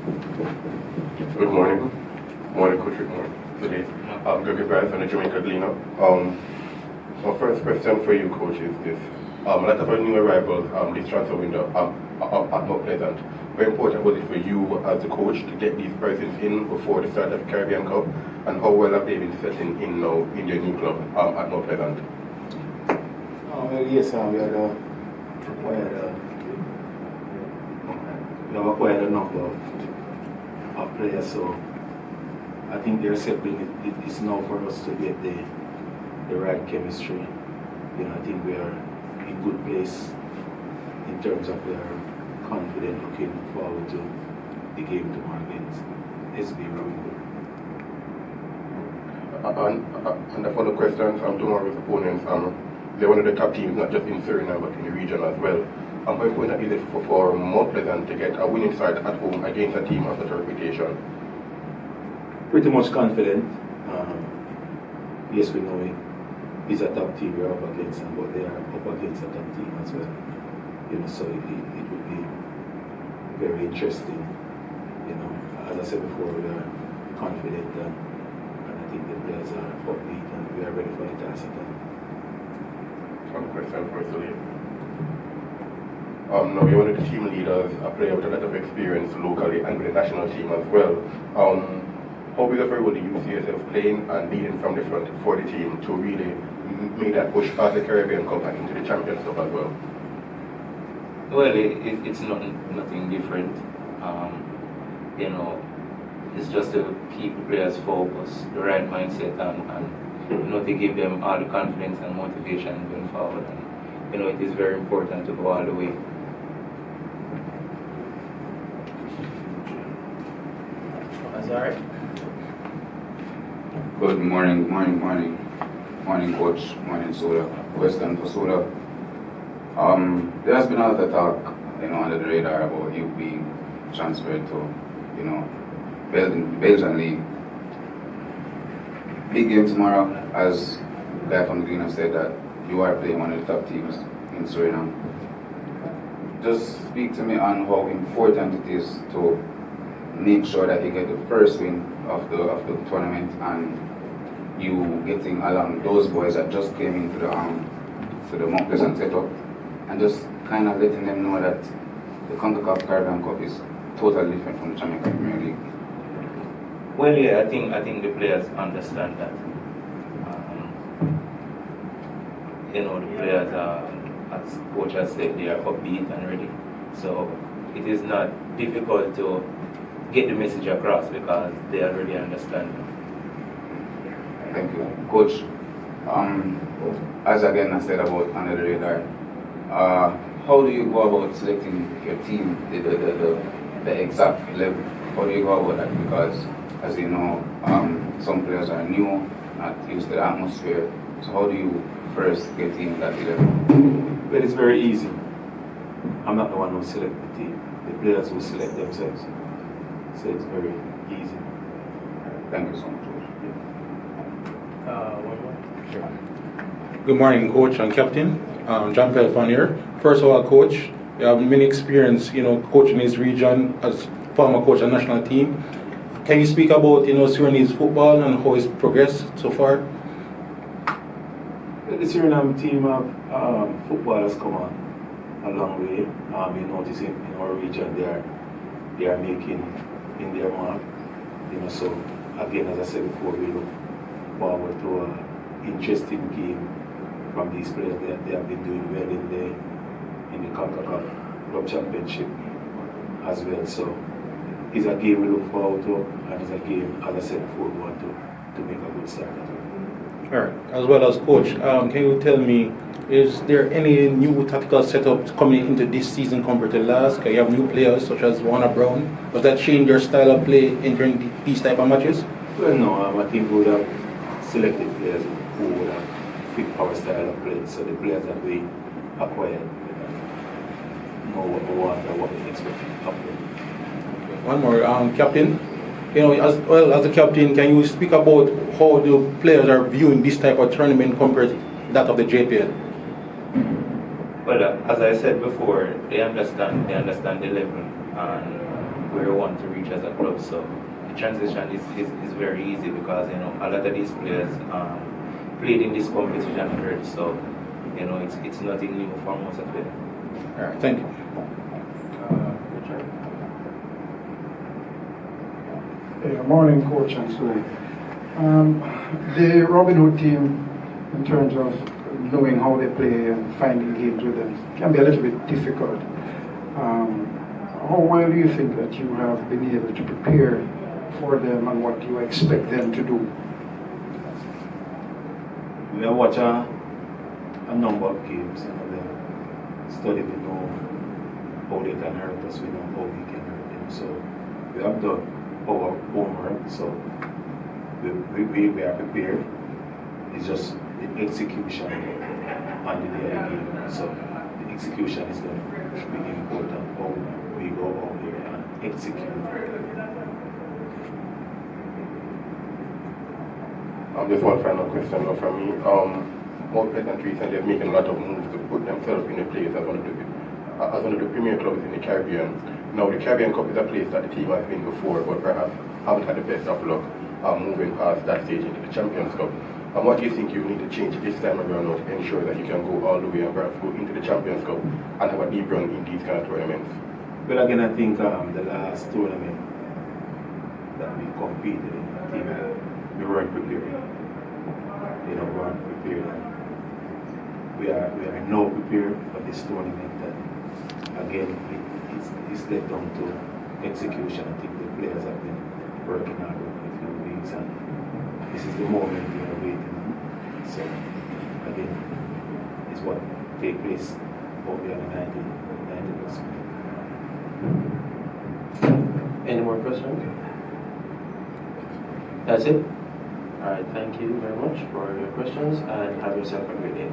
Good morning. Morning, Coach Whitmore. Today, Gregory Bryce on the Jamaica Gleaner. My first question for you, Coach, is this. A lot of our new arrivals this transfer window are not pleasant. Very important was it for you as the coach to get these persons in before the start of the Caribbean Cup, and how well have they been settling in now in your new club at Mount Pleasant? Well, yes, we have acquired a number of players, so I think they're settling. It's now for us to get the right chemistry. I think we are in good place in terms of we are confident looking forward to the game tomorrow against SB Robinhood. And the follow-up question from tomorrow's opponents, they're one of the top teams, not just in Suriname, but in the region as well. How important is it for Mount Pleasant to get a winning start at home against a team of such a reputation? Pretty much confident. Yes, we know it is a top team we're up against, but they are up against a top team as well. So it would be very interesting. As I said before, we are confident and I think the players are upbeat and we are ready for the task again. One question for Sue-Lae. Now you're one of the team leaders, a player with a lot of experience locally and with the national team as well. How big of a role do you see yourself playing and leading from the front for the team to really make that push past the Caribbean Cup and into the Champions Cup as well? Well, it's nothing different. It's just to keep the players focused, the right mindset, and to give them all the confidence and motivation going forward. And, it is very important to go all the way. Sorry. Good morning, coach, morning, Sue-Lae. Question for Sue-Lae. There has been a lot of talk, under the radar about you being transferred to, Belgian League. Big game tomorrow, as the guy from the Green said that you are playing one of the top teams in Suriname. Just speak to me on how important it is to make sure that you get the first win of the tournament and you getting along those boys that just came into the Mount Pleasant setup, and just kind of letting them know that the Concacaf Caribbean Cup is totally different from the Jamaica Premier League. Well, yeah, I think the players understand that. The players are, as coach has said, they are upbeat and ready. So it is not difficult to get the message across because they already understand. Thank you. Coach, as again I said about under the radar, how do you go about selecting your team, the exact level? How do you go about that? Because, as you know, some players are new, not used to the atmosphere. So how do you first get in that level? But it's very easy. I'm not the one who select the team. The players will select themselves. So it's very easy. Thank you so much, Coach. Good morning, Coach and Captain. John Pelfon here. First of all, Coach, you have many experience, coaching this region as former coach of the national team. Can you speak about, Suriname's football and how it's progressed so far? The Suriname team of football has come on a long way. You notice in our region they are making in their mark. So again, as I said before, we look forward to an interesting game from these players. They have been doing well in the Concacaf Club Championship as well. So it's a game we look forward to, and it's a game, as I said before, we want to make a good start at it. All right. As well as Coach, can you tell me, is there any new tactical setups coming into this season compared to last? Can you have new players such as Warner Brown? Does that change your style of play entering these type of matches? Well, no, I think we would have selected players who would have fit our style of play. So the players that we acquired know what we want and what we expect of them. One more, Captain. As well as a captain, can you speak about how the players are viewing this type of tournament compared to that of the JPL? Well, as I said before, they understand the level, and where we want to reach as a club. So the transition is very easy because a lot of these players played in this competition already. So it's nothing new for most of them. All right, thank you. Richard? Good morning, Coach and Sue-Lae. The Robinhood team, in terms of knowing how they play and finding games with them, can be a little bit difficult. How well do you think that you have been able to prepare for them and what you expect them to do? We have watched a number of games, then study, we know how they can hurt us, we know how we can hurt them. So we have done our homework, so we are prepared. It's just the execution on the day of the game. So the execution is going to be important. How we go out there and execute. Just one final question now from me. Most Pleasant recently are making a lot of moves to put themselves in a place as one of the premier clubs in the Caribbean. Now the Caribbean Cup is a place that the team has been before, but perhaps haven't had the best of luck moving past that stage into the Champions Cup. And what do you think you need to change this time around to ensure that you can go all the way and perhaps go into the Champions Cup and have a deep run in these kind of tournaments? Well, again, I think the last tournament that we competed in, I think we weren't prepared. We weren't prepared. We are now prepared for this tournament. And again, it's led down to execution. I think the players have been working hard over a few weeks, and this is the moment we are waiting on. So, again, it's what take place over the 90%. Any more questions? That's it? Alright, thank you very much for your questions and have yourself a great day.